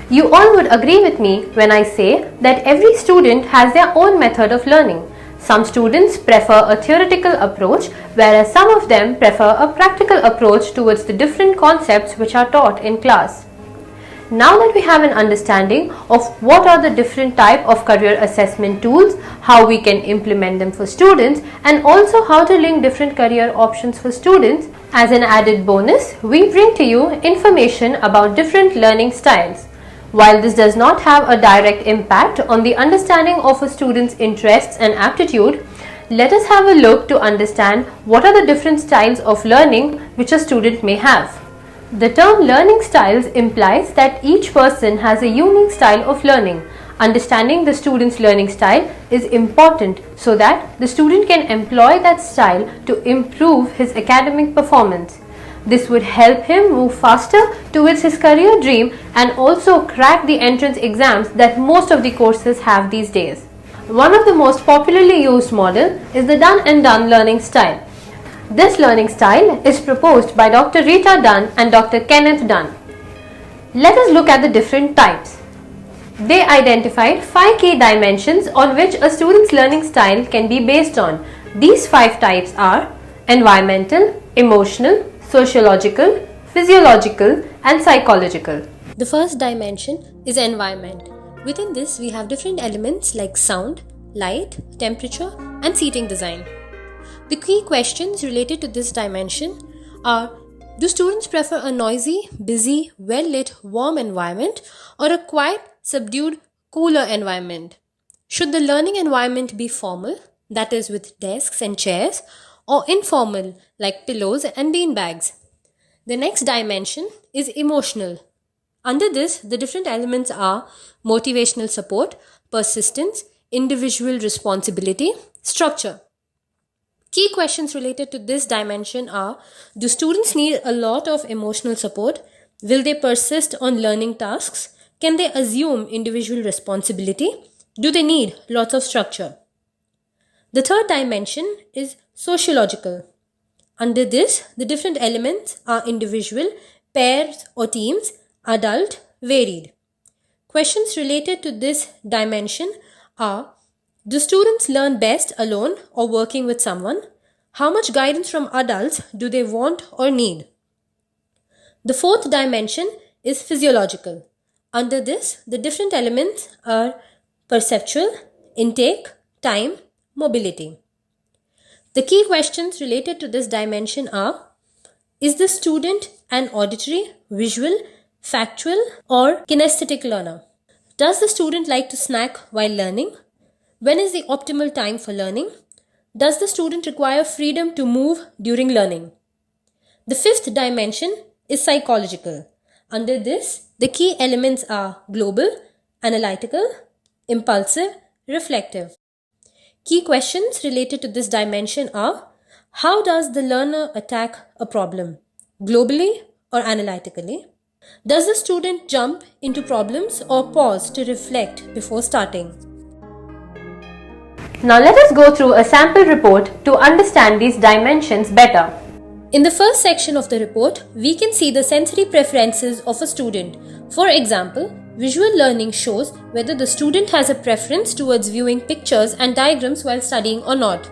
You all would agree with me when I say that every student has their own method of learning. Some students prefer a theoretical approach, whereas some of them prefer a practical approach towards the different concepts which are taught in class. Now that we have an understanding of what are the different type of career assessment tools, how we can implement them for students, and also how to link different career options for students, as an added bonus, we bring to you information about different learning styles. While this does not have a direct impact on the understanding of a student's interests and aptitude, let us have a look to understand what are the different styles of learning which a student may have. The term learning styles implies that each person has a unique style of learning. Understanding the student's learning style is important so that the student can employ that style to improve his academic performance. This would help him move faster towards his career dream and also crack the entrance exams that most of the courses have these days. One of the most popularly used model is the done and done learning style. This learning style is proposed by Dr. Rita Dunn and Dr. Kenneth Dunn. Let us look at the different types. They identified 5 key dimensions on which a student's learning style can be based on. These 5 types are environmental, emotional, sociological, physiological, and psychological. The first dimension is environment. Within this, we have different elements like sound, light, temperature, and seating design. The key questions related to this dimension are: do students prefer a noisy, busy, well-lit, warm environment or a quiet, subdued, cooler environment? Should the learning environment be formal, that is with desks and chairs, or informal, like pillows and bean bags? The next dimension is emotional. Under this, the different elements are motivational support, persistence, individual responsibility, structure. Key questions related to this dimension are: do students need a lot of emotional support? Will they persist on learning tasks? Can they assume individual responsibility? Do they need lots of structure? The third dimension is sociological. Under this, the different elements are individual, pairs or teams, adult, varied. Questions related to this dimension are: do students learn best alone or working with someone? How much guidance from adults do they want or need? The fourth dimension is physiological. Under this, the different elements are perceptual, intake, time, mobility. The key questions related to this dimension are: is the student an auditory, visual, factual, or kinesthetic learner? Does the student like to snack while learning? When is the optimal time for learning? Does the student require freedom to move during learning? The fifth dimension is psychological. Under this, the key elements are global, analytical, impulsive, reflective. Key questions related to this dimension are: how does the learner attack a problem, globally or analytically? Does the student jump into problems or pause to reflect before starting? Now let us go through a sample report to understand these dimensions better. In the first section of the report, we can see the sensory preferences of a student. For example, visual learning shows whether the student has a preference towards viewing pictures and diagrams while studying or not.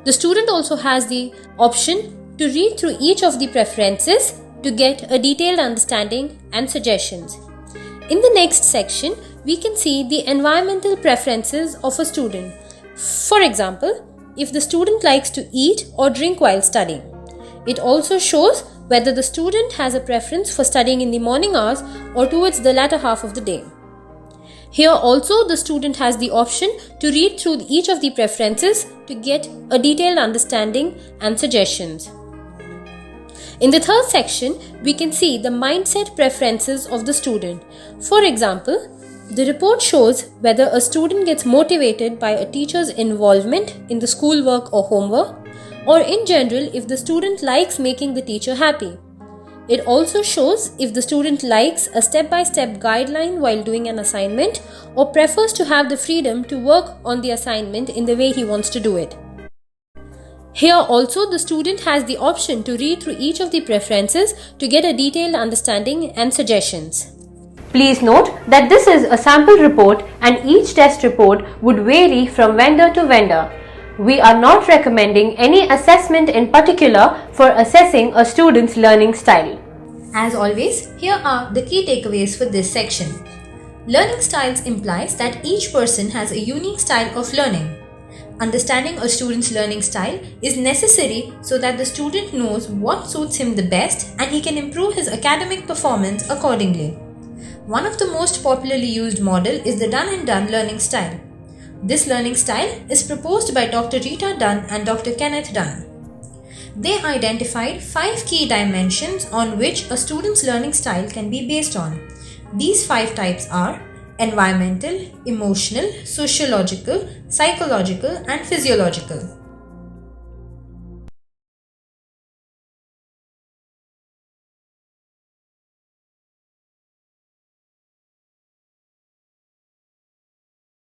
The student also has the option to read through each of the preferences to get a detailed understanding and suggestions. In the next section, we can see the environmental preferences of a student. For example, if the student likes to eat or drink while studying. It also shows whether the student has a preference for studying in the morning hours or towards the latter half of the day. Here also the student has the option to read through each of the preferences to get a detailed understanding and suggestions. In the third section, we can see the mindset preferences of the student. For example, the report shows whether a student gets motivated by a teacher's involvement in the schoolwork or homework, or in general if the student likes making the teacher happy. It also shows if the student likes a step-by-step guideline while doing an assignment or prefers to have the freedom to work on the assignment in the way he wants to do it. Here also the student has the option to read through each of the preferences to get a detailed understanding and suggestions. Please note that this is a sample report and each test report would vary from vendor to vendor. We are not recommending any assessment in particular for assessing a student's learning style. As always, here are the key takeaways for this section. Learning styles implies that each person has a unique style of learning. Understanding a student's learning style is necessary so that the student knows what suits him the best and he can improve his academic performance accordingly. One of the most popularly used model is the Done and Done learning style. This learning style is proposed by Dr. Rita Dunn and Dr. Kenneth Dunn. They identified 5 key dimensions on which a student's learning style can be based on. These 5 types are environmental, emotional, sociological, psychological, and physiological.